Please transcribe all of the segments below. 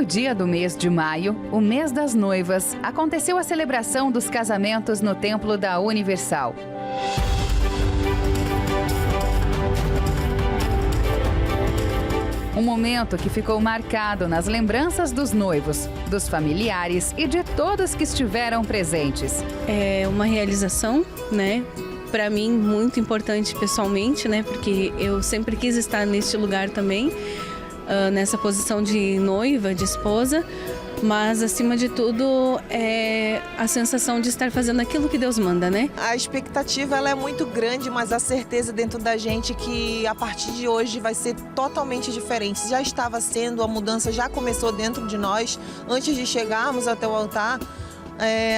primeiro dia do mês de maio, o mês das noivas, aconteceu a celebração dos casamentos no Templo da Universal. Um momento que ficou marcado nas lembranças dos noivos, dos familiares e de todos que estiveram presentes. É uma realização, né? Para mim, muito importante pessoalmente, né? Porque eu sempre quis estar neste lugar também, nessa posição de noiva, de esposa. Mas, acima de tudo, é a sensação de estar fazendo aquilo que Deus manda, né? A expectativa ela é muito grande, mas a certeza dentro da gente que a partir de hoje vai ser totalmente diferente. Já estava sendo, a mudança já começou dentro de nós, antes de chegarmos até o altar.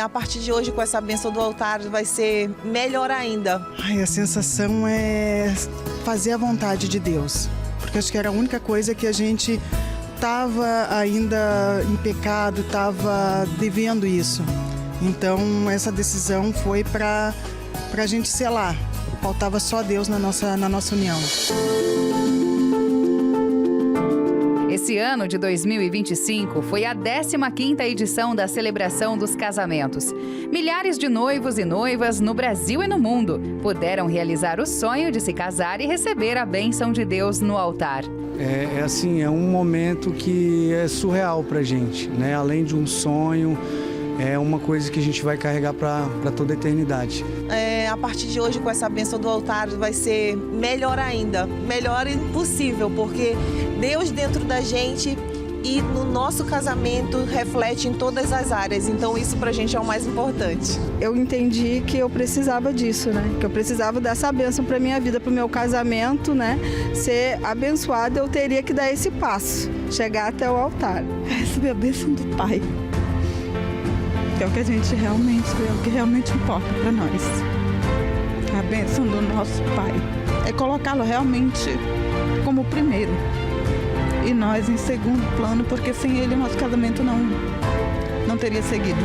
A partir de hoje, com essa bênção do altar, vai ser melhor ainda. A sensação é fazer a vontade de Deus, porque acho que era a única coisa que a gente estava ainda em pecado, estava devendo isso. Então, essa decisão foi para a gente selar. Faltava só Deus na nossa união. Esse ano de 2025 foi a 15ª edição da celebração dos casamentos. Milhares de noivos e noivas no Brasil e no mundo puderam realizar o sonho de se casar e receber a bênção de Deus no altar. É um momento que é surreal pra gente, né? Além de um sonho, é uma coisa que a gente vai carregar para toda a eternidade. A partir de hoje, com essa bênção do altar, vai ser melhor ainda, melhor impossível, porque Deus dentro da gente e no nosso casamento reflete em todas as áreas, então isso pra gente é o mais importante. Eu entendi que eu precisava disso, né? Que eu precisava dessa bênção pra minha vida, pro meu casamento, né? Ser abençoado, eu teria que dar esse passo, chegar até o altar, receber a bênção do Pai. Que é o que a gente realmente, é o que realmente importa para nós. A bênção do nosso Pai é colocá-lo realmente como primeiro e nós em segundo plano, porque sem ele o nosso casamento não teria seguido.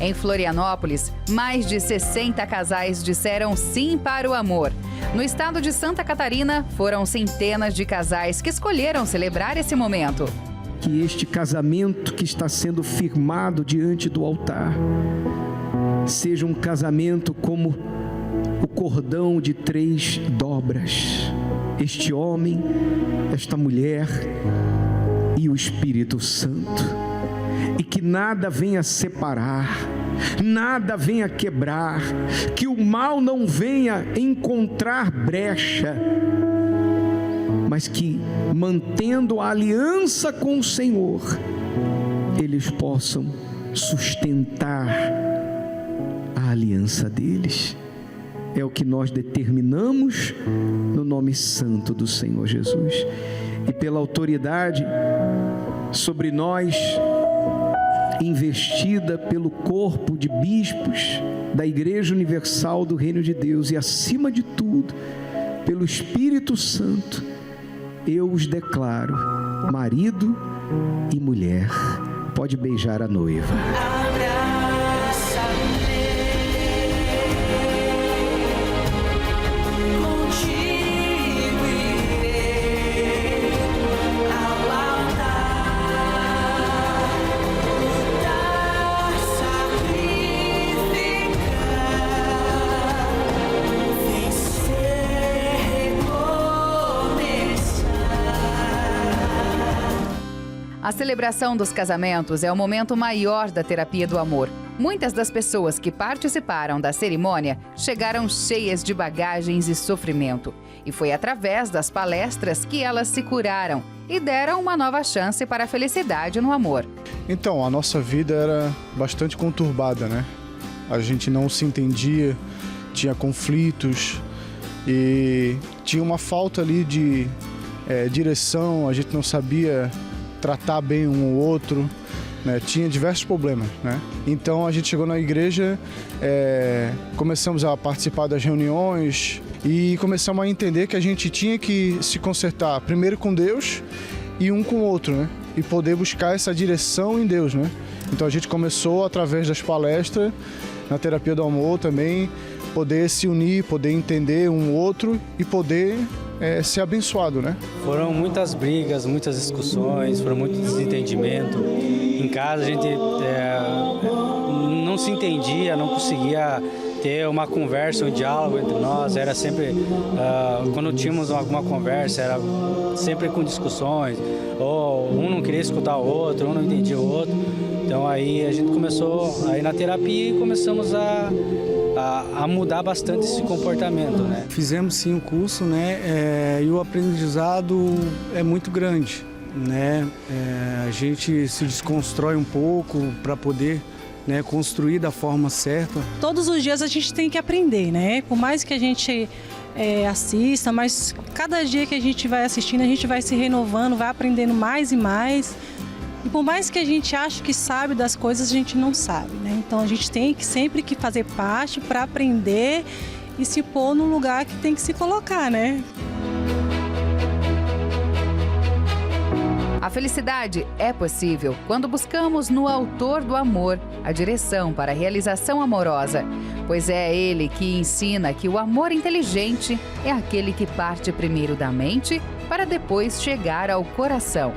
Em Florianópolis, mais de 60 casais disseram sim para o amor. No estado de Santa Catarina, foram centenas de casais que escolheram celebrar esse momento. Que este casamento que está sendo firmado diante do altar seja um casamento como o cordão de 3 dobras. Este homem, esta mulher e o Espírito Santo. E que nada venha separar, nada venha quebrar, que o mal não venha encontrar brecha, mas que, mantendo a aliança com o Senhor, eles possam sustentar a aliança deles. É o que nós determinamos no nome santo do Senhor Jesus. E pela autoridade sobre nós, investida pelo corpo de bispos da Igreja Universal do Reino de Deus e, acima de tudo, pelo Espírito Santo, eu os declaro marido e mulher. Pode beijar a noiva. A celebração dos casamentos é o momento maior da terapia do amor. Muitas das pessoas que participaram da cerimônia chegaram cheias de bagagens e sofrimento. E foi através das palestras que elas se curaram e deram uma nova chance para a felicidade no amor. Então, a nossa vida era bastante conturbada, né? A gente não se entendia, tinha conflitos e tinha uma falta ali de direção, a gente não sabia tratar bem um ou outro, né? Tinha diversos problemas, né? Então a gente chegou na igreja, começamos a participar das reuniões e começamos a entender que a gente tinha que se consertar primeiro com Deus e um com o outro, né? E poder buscar essa direção em Deus, né? Então a gente começou através das palestras, na terapia do amor também, poder se unir, poder entender um outro e poder ser abençoado, né? Foram muitas brigas, muitas discussões, foram muito desentendimento. Em casa a gente não se entendia, não conseguia ter uma conversa, um diálogo entre nós. Era sempre, quando tínhamos alguma conversa, era sempre com discussões. Ou um não queria escutar o outro, um não entendia o outro. Então aí a gente começou a ir na terapia e começamos a mudar bastante esse comportamento, né? Fizemos sim o curso, né? E o aprendizado é muito grande, né? A gente se desconstrói um pouco para poder, né, construir da forma certa. Todos os dias a gente tem que aprender, né? Por mais que a gente assista, mas cada dia que a gente vai assistindo, a gente vai se renovando, vai aprendendo mais e mais. E por mais que a gente ache que sabe das coisas, a gente não sabe, né? Então a gente tem que sempre que fazer parte para aprender e se pôr no lugar que tem que se colocar, né? A felicidade é possível quando buscamos no Autor do Amor a direção para a realização amorosa, pois é ele que ensina que o amor inteligente é aquele que parte primeiro da mente para depois chegar ao coração.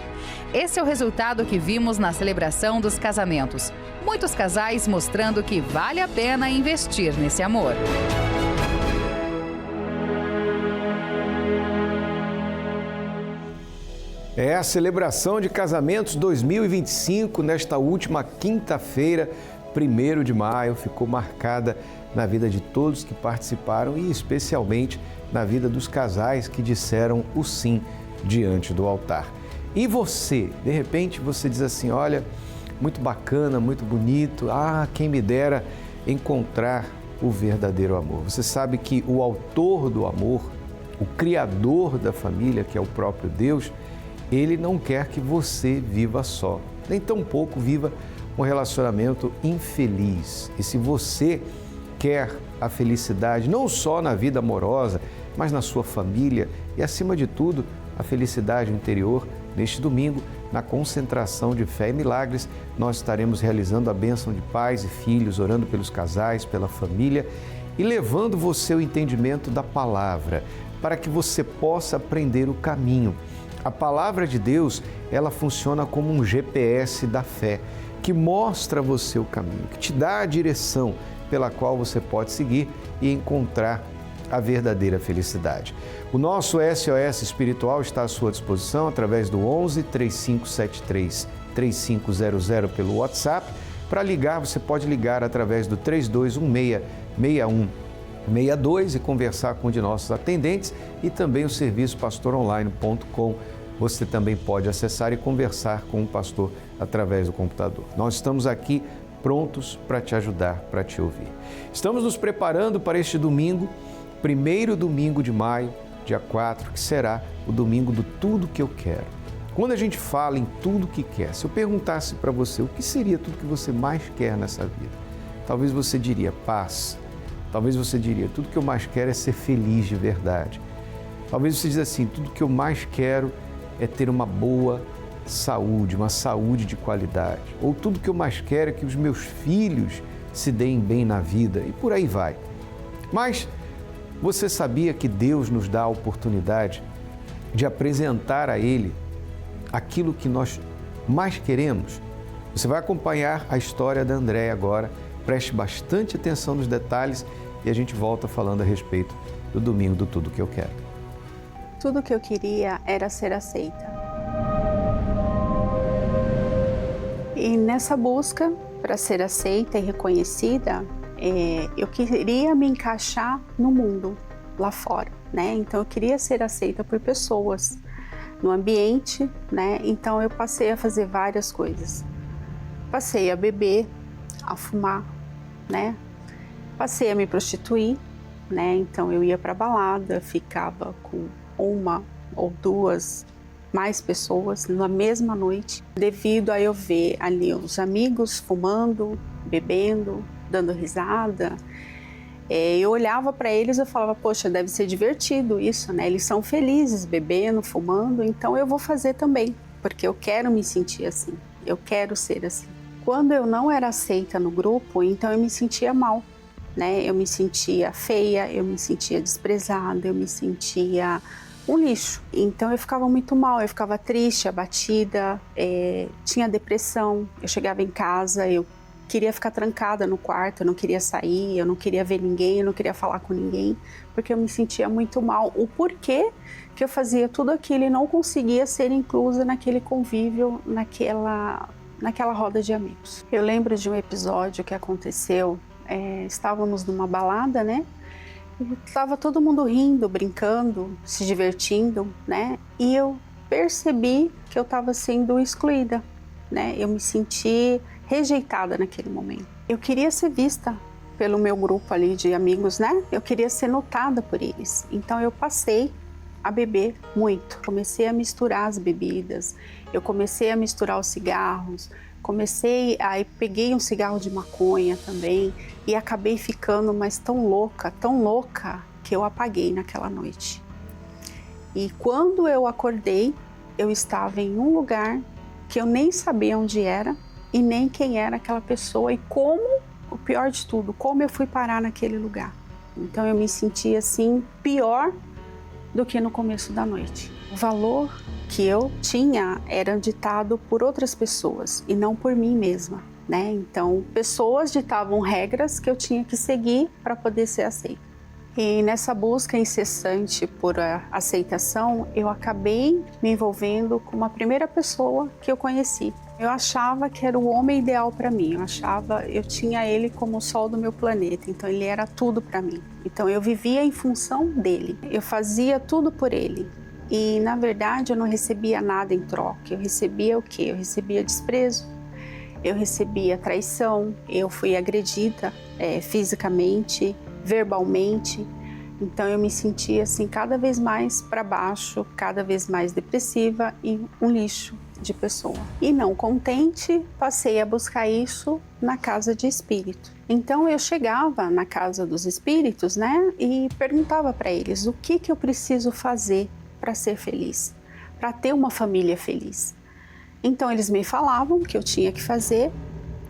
Esse é o resultado que vimos na celebração dos casamentos. Muitos casais mostrando que vale a pena investir nesse amor. É a celebração de casamentos 2025, nesta última quinta-feira, 1º de maio, ficou marcada na vida de todos que participaram e especialmente na vida dos casais que disseram o sim diante do altar. E você, de repente você diz assim, olha, muito bacana, muito bonito, quem me dera encontrar o verdadeiro amor. Você sabe que o autor do amor, o criador da família, que é o próprio Deus, ele não quer que você viva só, nem tampouco viva um relacionamento infeliz. E se você quer a felicidade, não só na vida amorosa, mas na sua família e, acima de tudo, a felicidade interior, neste domingo, na concentração de fé e milagres, nós estaremos realizando a bênção de pais e filhos, orando pelos casais, pela família e levando você ao entendimento da palavra, para que você possa aprender o caminho. A palavra de Deus, ela funciona como um GPS da fé, que mostra a você o caminho, que te dá a direção pela qual você pode seguir e encontrar a verdadeira felicidade. O nosso SOS Espiritual está à sua disposição através do 11 3573 3500 pelo WhatsApp. Para ligar, você pode ligar através do 3216 6162 e conversar com um de nossos atendentes e também o serviço pastoronline.com. Você também pode acessar e conversar com o pastor através do computador. Nós estamos aqui prontos para te ajudar, para te ouvir. Estamos nos preparando para este domingo, 1º domingo de maio, dia 4, que será o domingo do Tudo Que Eu Quero. Quando a gente fala em tudo que quer, se eu perguntasse para você o que seria tudo que você mais quer nessa vida, talvez você diria paz, talvez você diria tudo que eu mais quero é ser feliz de verdade. Talvez você diz assim, tudo que eu mais quero é ter uma boa saúde, uma saúde de qualidade. Ou tudo que eu mais quero é que os meus filhos se deem bem na vida e por aí vai. Mas você sabia que Deus nos dá a oportunidade de apresentar a Ele aquilo que nós mais queremos? Você vai acompanhar a história da Andréia agora. Preste bastante atenção nos detalhes e a gente volta falando a respeito do domingo do Tudo Que Eu Quero. Tudo que eu queria era ser aceita. E nessa busca para ser aceita e reconhecida, eu queria me encaixar no mundo lá fora, né? Então eu queria ser aceita por pessoas, no ambiente, né? Então eu passei a fazer várias coisas. Passei a beber, a fumar, né? Passei a me prostituir, né? Então eu ia para balada, ficava com uma ou duas mais pessoas na mesma noite, devido a eu ver ali os amigos fumando, bebendo, dando risada. Eu olhava para eles e falava, poxa, deve ser divertido isso, né? Eles são felizes bebendo, fumando, então eu vou fazer também, porque eu quero me sentir assim, eu quero ser assim. Quando eu não era aceita no grupo, então eu me sentia mal, né? Eu me sentia feia, eu me sentia desprezada, eu me sentia um lixo. Então eu ficava muito mal, eu ficava triste, abatida, tinha depressão. Eu chegava em casa, eu queria ficar trancada no quarto, eu não queria sair, eu não queria ver ninguém, eu não queria falar com ninguém, porque eu me sentia muito mal. O porquê que eu fazia tudo aquilo e não conseguia ser inclusa naquele convívio, naquela roda de amigos. Eu lembro de um episódio que aconteceu, estávamos numa balada, né? Estava todo mundo rindo, brincando, se divertindo, né? E eu percebi que eu estava sendo excluída, né? Eu me senti rejeitada naquele momento. Eu queria ser vista pelo meu grupo ali de amigos, né? Eu queria ser notada por eles. Então eu passei a beber muito. Comecei a misturar as bebidas, eu comecei a misturar os cigarros, aí peguei um cigarro de maconha também e acabei ficando mais tão louca, que eu apaguei naquela noite. E quando eu acordei, eu estava em um lugar que eu nem sabia onde era e nem quem era aquela pessoa e o pior de tudo, como eu fui parar naquele lugar. Então eu me senti assim, pior do que no começo da noite. O valor que eu tinha era ditado por outras pessoas e não por mim mesma, né? Então, pessoas ditavam regras que eu tinha que seguir para poder ser aceita. E nessa busca incessante por aceitação, eu acabei me envolvendo com uma primeira pessoa que eu conheci. Eu achava que era o homem ideal para mim, eu tinha ele como o sol do meu planeta, então ele era tudo para mim. Então eu vivia em função dele, eu fazia tudo por ele. E na verdade eu não recebia nada em troca, eu recebia o quê? Eu recebia desprezo, eu recebia traição, eu fui agredida fisicamente, verbalmente. Então eu me sentia assim cada vez mais para baixo, cada vez mais depressiva e um lixo de pessoa. E não contente, passei a buscar isso na casa de espírito. Então eu chegava na casa dos espíritos, né, e perguntava para eles o que eu preciso fazer para ser feliz, para ter uma família feliz. Então eles me falavam o que eu tinha que fazer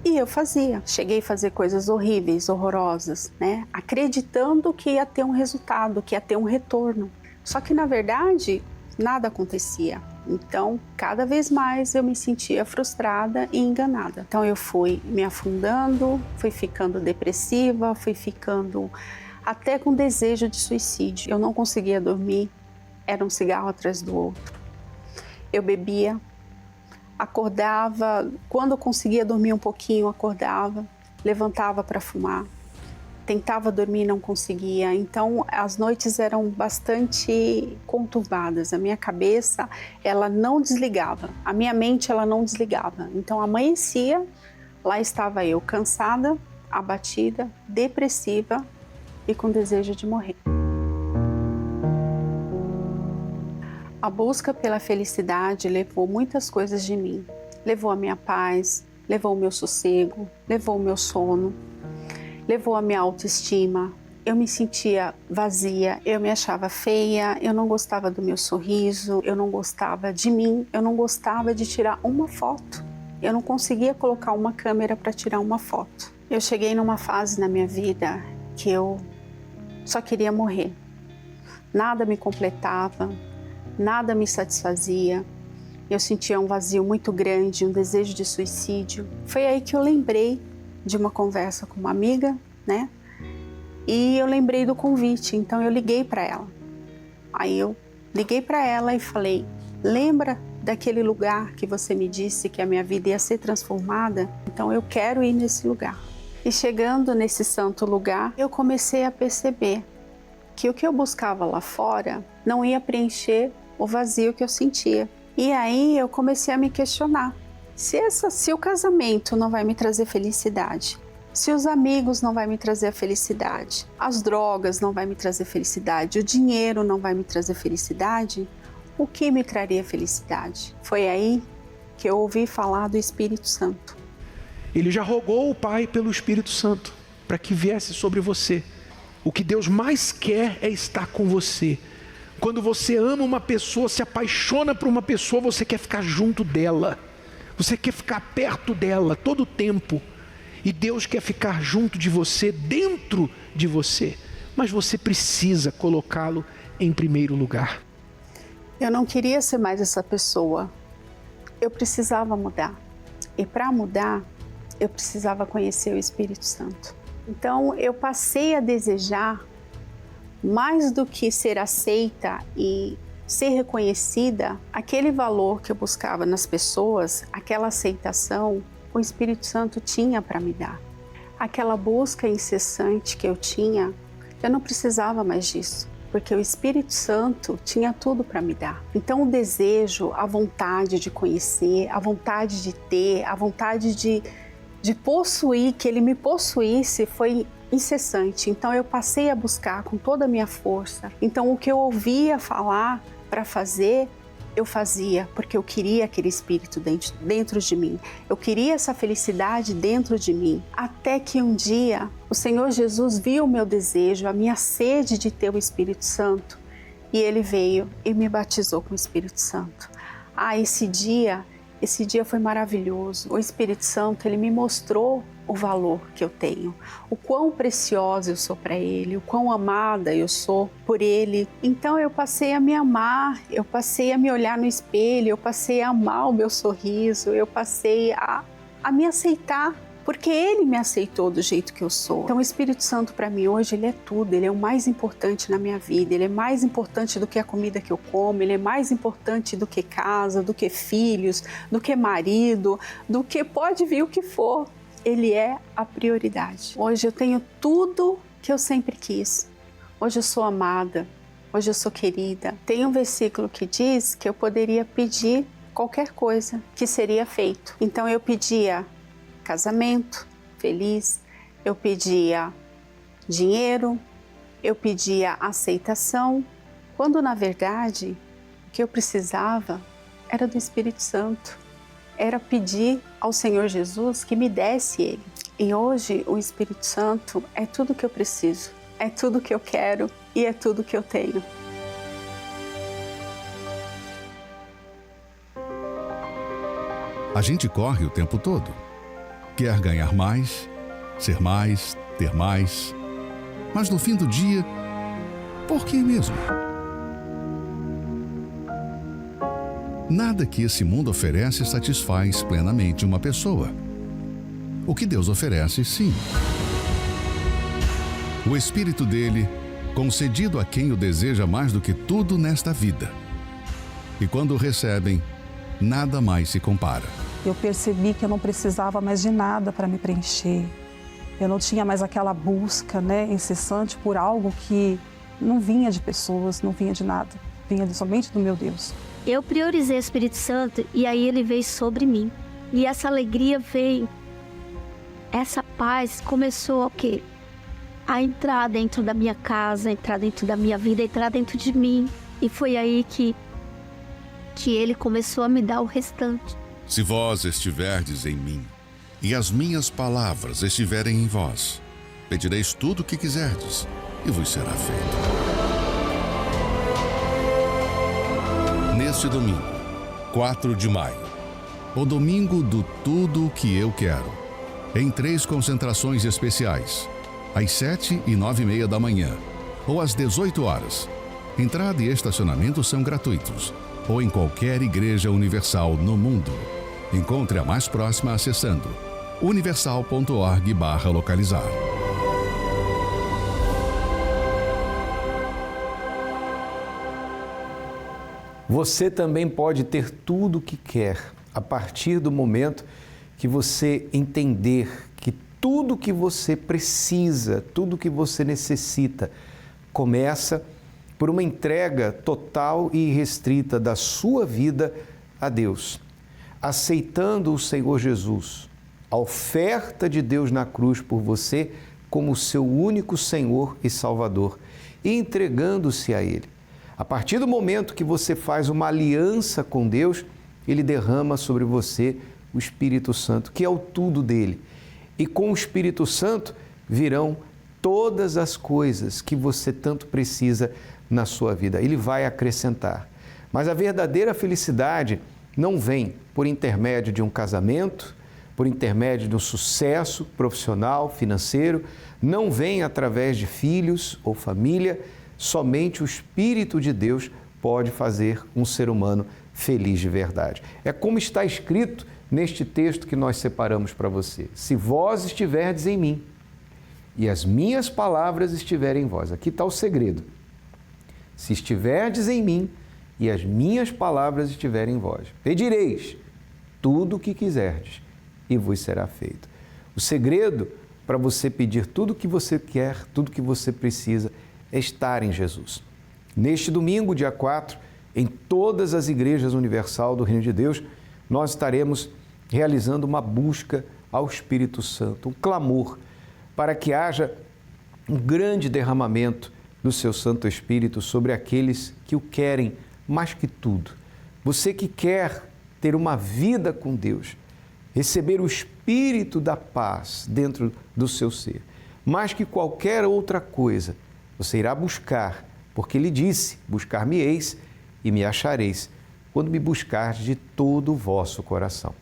e eu fazia. Cheguei a fazer coisas horríveis, horrorosas, né, acreditando que ia ter um resultado, que ia ter um retorno. Só que na verdade nada acontecia. Então, cada vez mais eu me sentia frustrada e enganada. Então eu fui me afundando, fui ficando depressiva, fui ficando até com desejo de suicídio. Eu não conseguia dormir, era um cigarro atrás do outro. Eu bebia, acordava, quando eu conseguia dormir um pouquinho, acordava, levantava para fumar. Tentava dormir e não conseguia, então as noites eram bastante conturbadas. A minha cabeça, ela não desligava, a minha mente, ela não desligava. Então amanhecia, lá estava eu, cansada, abatida, depressiva e com desejo de morrer. A busca pela felicidade levou muitas coisas de mim. Levou a minha paz, levou o meu sossego, levou o meu sono, levou a minha autoestima. Eu me sentia vazia, eu me achava feia, eu não gostava do meu sorriso, eu não gostava de mim, eu não gostava de tirar uma foto. Eu não conseguia colocar uma câmera para tirar uma foto. Eu cheguei numa fase na minha vida que eu só queria morrer. Nada me completava, nada me satisfazia. Eu sentia um vazio muito grande, um desejo de suicídio. Foi aí que eu lembrei de uma conversa com uma amiga, né? E eu lembrei do convite, então eu liguei para ela. Aí eu liguei para ela e falei: lembra daquele lugar que você me disse que a minha vida ia ser transformada? Então eu quero ir nesse lugar. E chegando nesse santo lugar, eu comecei a perceber que o que eu buscava lá fora não ia preencher o vazio que eu sentia. E aí eu comecei a me questionar. Se o casamento não vai me trazer felicidade, se os amigos não vai me trazer a felicidade, as drogas não vai me trazer felicidade, o dinheiro não vai me trazer felicidade, o que me traria felicidade? Foi aí que eu ouvi falar do Espírito Santo. Ele já rogou o Pai pelo Espírito Santo para que viesse sobre você. O que Deus mais quer é estar com você. Quando você ama uma pessoa, se apaixona por uma pessoa, você quer ficar junto dela. Você quer ficar perto dela todo o tempo. E Deus quer ficar junto de você, dentro de você. Mas você precisa colocá-lo em primeiro lugar. Eu não queria ser mais essa pessoa. Eu precisava mudar. E para mudar, eu precisava conhecer o Espírito Santo. Então, eu passei a desejar, mais do que ser aceita e ser reconhecida, aquele valor que eu buscava nas pessoas, aquela aceitação, o Espírito Santo tinha para me dar. Aquela busca incessante que eu tinha, eu não precisava mais disso, porque o Espírito Santo tinha tudo para me dar. Então o desejo, a vontade de conhecer, a vontade de ter, a vontade de possuir, que Ele me possuísse, foi incessante. Então eu passei a buscar com toda a minha força. Então o que eu ouvia falar para fazer, eu fazia, porque eu queria aquele Espírito dentro de mim. Eu queria essa felicidade dentro de mim. Até que um dia o Senhor Jesus viu o meu desejo, a minha sede de ter o Espírito Santo, e Ele veio e me batizou com o Espírito Santo. Esse dia foi maravilhoso. O Espírito Santo, Ele me mostrou o valor que eu tenho, o quão preciosa eu sou para Ele, o quão amada eu sou por Ele. Então eu passei a me amar, eu passei a me olhar no espelho, eu passei a amar o meu sorriso, eu passei a me aceitar, porque Ele me aceitou do jeito que eu sou. Então o Espírito Santo para mim hoje, Ele é tudo, Ele é o mais importante na minha vida, Ele é mais importante do que a comida que eu como, Ele é mais importante do que casa, do que filhos, do que marido, do que pode vir o que for. Ele é a prioridade. Hoje eu tenho tudo que eu sempre quis. Hoje eu sou amada, hoje eu sou querida. Tem um versículo que diz que eu poderia pedir qualquer coisa que seria feito. Então eu pedia casamento feliz, eu pedia dinheiro, eu pedia aceitação, quando na verdade o que eu precisava era do Espírito Santo. Era pedir ao Senhor Jesus que me desse Ele. E hoje o Espírito Santo é tudo que eu preciso, é tudo que eu quero e é tudo que eu tenho. A gente corre o tempo todo. Quer ganhar mais, ser mais, ter mais. Mas no fim do dia, por que mesmo? Nada que esse mundo oferece satisfaz plenamente uma pessoa. O que Deus oferece, sim. O Espírito dele, concedido a quem o deseja mais do que tudo nesta vida. E quando o recebem, nada mais se compara. Eu percebi que eu não precisava mais de nada para me preencher. Eu não tinha mais aquela busca, incessante por algo que não vinha de pessoas, não vinha de nada. Vinha somente do meu Deus. Eu priorizei o Espírito Santo e aí ele veio sobre mim. E essa alegria veio, essa paz começou a entrar dentro da minha casa, entrar dentro da minha vida, entrar dentro de mim. E foi aí que ele começou a me dar o restante. Se vós estiverdes em mim e as minhas palavras estiverem em vós, pedireis tudo o que quiserdes e vos será feito. Neste domingo, 4 de maio, o domingo do Tudo o que eu quero, em 3 concentrações especiais, às 7 e 9h30 da manhã, ou às 18 horas. Entrada e estacionamento são gratuitos, ou em qualquer igreja universal no mundo. Encontre a mais próxima acessando universal.org/localizar. Você também pode ter tudo o que quer a partir do momento que você entender que tudo que você precisa, tudo que você necessita, começa por uma entrega total e irrestrita da sua vida a Deus, aceitando o Senhor Jesus, a oferta de Deus na cruz por você como seu único Senhor e Salvador, e entregando-se a Ele. A partir do momento que você faz uma aliança com Deus, Ele derrama sobre você o Espírito Santo, que é o tudo dele. E com o Espírito Santo virão todas as coisas que você tanto precisa na sua vida. Ele vai acrescentar. Mas a verdadeira felicidade não vem por intermédio de um casamento, por intermédio de um sucesso profissional, financeiro, não vem através de filhos ou família. Somente o Espírito de Deus pode fazer um ser humano feliz de verdade. É como está escrito neste texto que nós separamos para você. Se vós estiverdes em mim e as minhas palavras estiverem em vós. Aqui está o segredo. Se estiverdes em mim e as minhas palavras estiverem em vós, pedireis tudo o que quiserdes e vos será feito. O segredo para você pedir tudo o que você quer, tudo o que você precisa, é estar em Jesus. Neste domingo, dia 4, em todas as igrejas universal do Reino de Deus, nós estaremos realizando uma busca ao Espírito Santo, um clamor para que haja um grande derramamento do seu Santo Espírito sobre aqueles que o querem mais que tudo. Você que quer ter uma vida com Deus, receber o Espírito da paz dentro do seu ser, mais que qualquer outra coisa, você irá buscar, porque Ele disse, buscar-me-eis e me achareis, quando me buscardes de todo o vosso coração.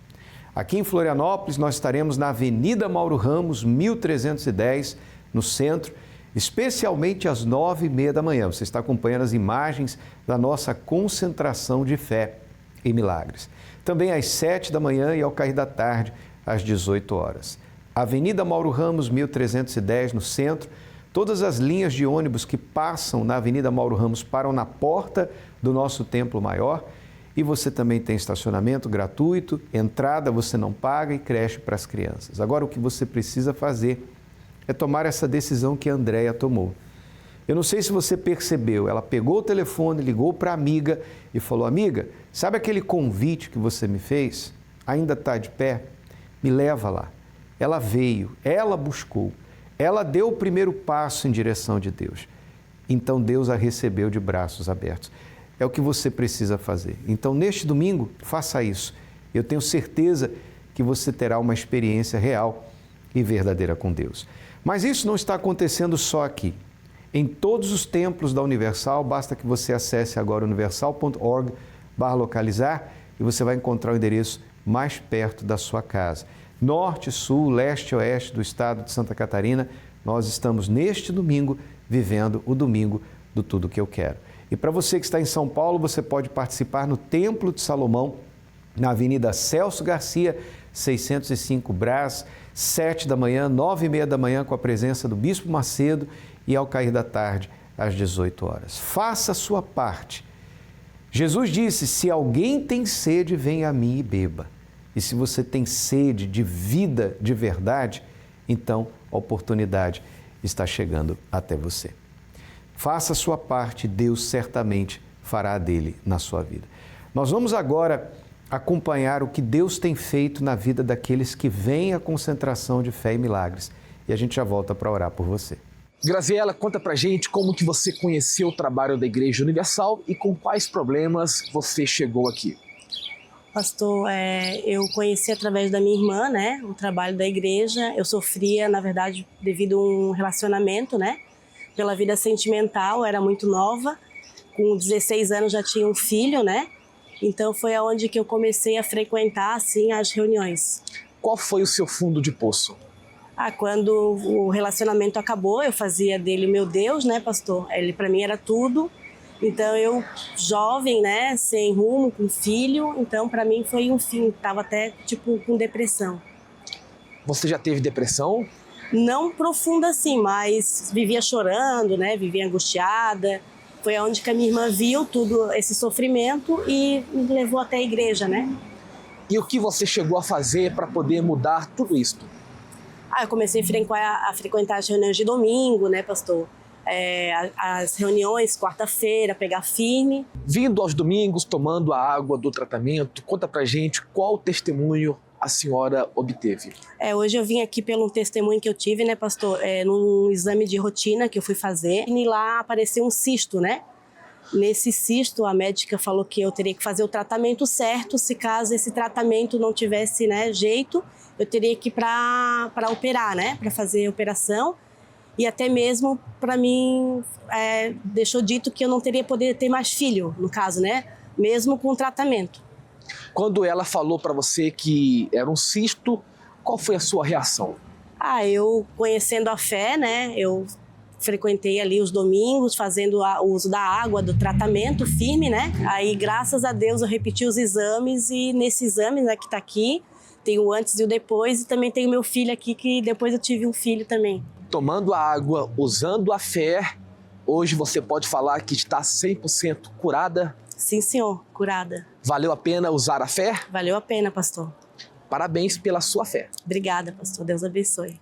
Aqui em Florianópolis, nós estaremos na Avenida Mauro Ramos, 1310, no centro, especialmente às 9h30 da manhã. Você está acompanhando as imagens da nossa concentração de fé e milagres. Também às 7 da manhã e ao cair da tarde, às 18 horas. Avenida Mauro Ramos, 1310, no centro. Todas as linhas de ônibus que passam na Avenida Mauro Ramos param na porta do nosso templo maior. E você também tem estacionamento gratuito, entrada você não paga e creche para as crianças. Agora, o que você precisa fazer é tomar essa decisão que a Andréia tomou. Eu não sei se você percebeu, ela pegou o telefone, ligou para a amiga e falou: amiga, sabe aquele convite que você me fez? Ainda está de pé? Me leva lá. Ela veio, ela buscou, ela deu o primeiro passo em direção de Deus. Então Deus a recebeu de braços abertos. É o que você precisa fazer. Então, neste domingo, faça isso. Eu tenho certeza que você terá uma experiência real e verdadeira com Deus. Mas isso não está acontecendo só aqui. Em todos os templos da Universal, basta que você acesse agora universal.org/localizar e você vai encontrar o endereço mais perto da sua casa. Norte, sul, leste e oeste do estado de Santa Catarina, nós estamos neste domingo vivendo o domingo do Tudo Que Eu Quero. E para você que está em São Paulo, você pode participar no Templo de Salomão, na Avenida Celso Garcia, 605 Brás, 7 da manhã, 9h30 da manhã, com a presença do Bispo Macedo e ao cair da tarde, às 18 horas. Faça a sua parte. Jesus disse: se alguém tem sede, venha a mim e beba. E se você tem sede de vida de verdade, então a oportunidade está chegando até você. Faça a sua parte, Deus certamente fará a dele na sua vida. Nós vamos agora acompanhar o que Deus tem feito na vida daqueles que vêm à concentração de fé e milagres. E a gente já volta para orar por você. Graziela, conta pra gente como que você conheceu o trabalho da Igreja Universal e com quais problemas você chegou aqui. Pastor, eu conheci através da minha irmã, né, o trabalho da igreja. Eu sofria, na verdade, devido a um relacionamento, né, pela vida sentimental, era muito nova. Com 16 anos já tinha um filho, né, então foi aonde que eu comecei a frequentar, assim, as reuniões. Qual foi o seu fundo de poço? Quando o relacionamento acabou, eu fazia dele meu Deus, né, pastor? Ele para mim era tudo. Então eu, jovem, né, sem rumo, com filho, então para mim foi um fim, tava até tipo com depressão. Você já teve depressão? Não profunda assim, mas vivia chorando, né, vivia angustiada. Foi onde que a minha irmã viu tudo esse sofrimento e me levou até a igreja, né? E o que você chegou a fazer para poder mudar tudo isso? Eu comecei a frequentar as reuniões de domingo, né, pastor? As reuniões, quarta-feira, pegar firme. Vindo aos domingos, tomando a água do tratamento, conta pra gente qual testemunho a senhora obteve. Hoje eu vim aqui pelo testemunho que eu tive, né, pastor? Num exame de rotina que eu fui fazer e lá apareceu um cisto, né? Nesse cisto, a médica falou que eu teria que fazer o tratamento certo. Se caso esse tratamento não tivesse, né, jeito, eu teria que ir para operar, né? Para fazer a operação. E até mesmo, para mim, deixou dito que eu não teria poder ter mais filho, no caso, né? Mesmo com o tratamento. Quando ela falou para você que era um cisto, qual foi a sua reação? Eu conhecendo a fé, né? Eu frequentei ali os domingos, fazendo o uso da água, do tratamento firme, né? Aí, graças a Deus, eu repeti os exames e nesse exame, né, que tá aqui, tem o antes e o depois, e também tem o meu filho aqui, que depois eu tive um filho também. Tomando a água, usando a fé, hoje você pode falar que está 100% curada? Sim, senhor, curada. Valeu a pena usar a fé? Valeu a pena, pastor. Parabéns pela sua fé. Obrigada, pastor. Deus abençoe.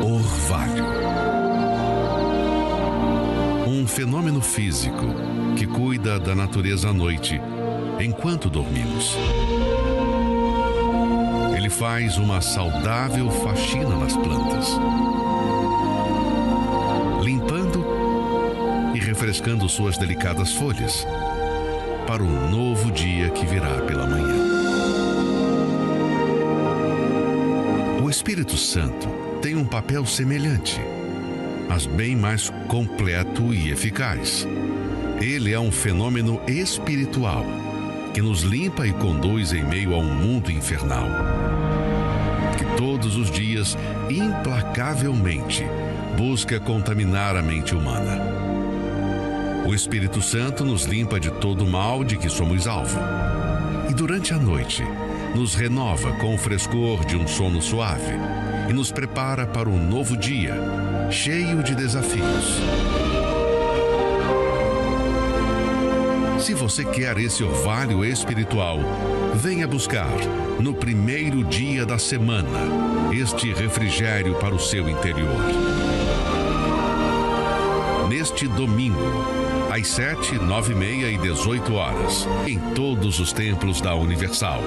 Orvalho. Um fenômeno físico que cuida da natureza à noite, enquanto dormimos. Ele faz uma saudável faxina nas plantas, limpando e refrescando suas delicadas folhas para o novo dia que virá pela manhã. O Espírito Santo tem um papel semelhante, mas bem mais completo e eficaz. Ele é um fenômeno espiritual que nos limpa e conduz em meio a um mundo infernal, que todos os dias, implacavelmente, busca contaminar a mente humana. O Espírito Santo nos limpa de todo o mal de que somos alvo. E durante a noite, nos renova com o frescor de um sono suave e nos prepara para um novo dia, cheio de desafios. Se você quer esse orvalho espiritual, venha buscar, no primeiro dia da semana, este refrigério para o seu interior. Neste domingo, às 7, 9h30 e 18 horas, em todos os templos da Universal.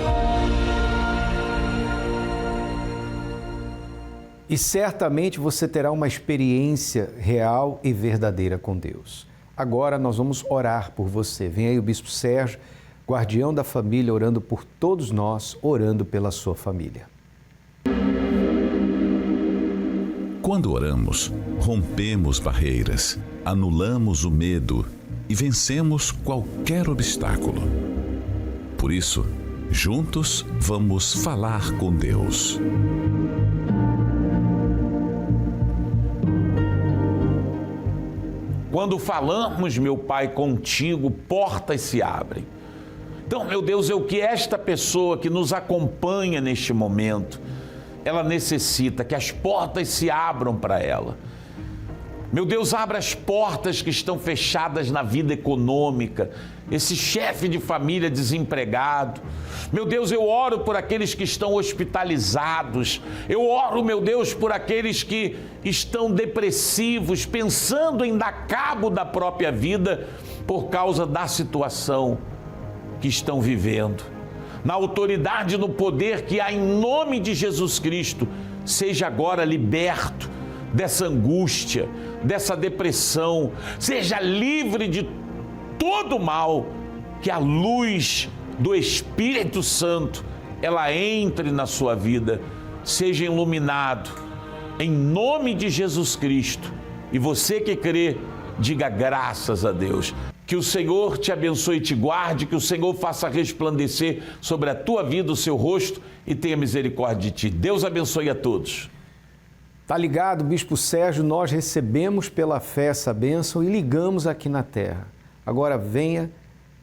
E certamente você terá uma experiência real e verdadeira com Deus. Agora nós vamos orar por você. Vem aí o Bispo Sérgio, guardião da família, orando por todos nós, orando pela sua família. Quando oramos, rompemos barreiras, anulamos o medo e vencemos qualquer obstáculo. Por isso, juntos vamos falar com Deus. Quando falamos, meu Pai, contigo, portas se abrem. Então, meu Deus, é o que esta pessoa que nos acompanha neste momento, ela necessita que as portas se abram para ela. Meu Deus, abra as portas que estão fechadas na vida econômica, esse chefe de família desempregado. Meu Deus, eu oro por aqueles que estão hospitalizados. Eu oro, meu Deus, por aqueles que estão depressivos, pensando em dar cabo da própria vida por causa da situação que estão vivendo. Na autoridade, no poder que há em nome de Jesus Cristo, seja agora liberto dessa angústia, dessa depressão, seja livre de todo mal, que a luz do Espírito Santo, ela entre na sua vida, seja iluminado, em nome de Jesus Cristo. E você que crê, diga graças a Deus. Que o Senhor te abençoe e te guarde, que o Senhor faça resplandecer sobre a tua vida o seu rosto e tenha misericórdia de ti. Deus abençoe a todos. Tá ligado, Bispo Sérgio? Nós recebemos pela fé essa bênção e ligamos aqui na terra. Agora venha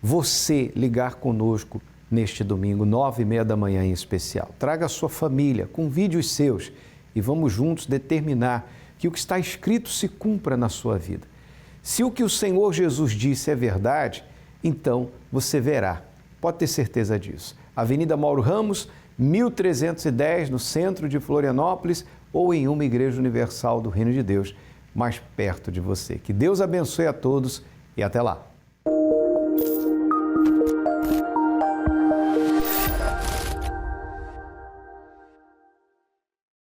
você ligar conosco neste domingo, 9h30 da manhã em especial. Traga a sua família, convide os seus e vamos juntos determinar que o que está escrito se cumpra na sua vida. Se o que o Senhor Jesus disse é verdade, então você verá. Pode ter certeza disso. Avenida Mauro Ramos, 1310, no centro de Florianópolis, ou em uma igreja universal do Reino de Deus, mais perto de você. Que Deus abençoe a todos e até lá.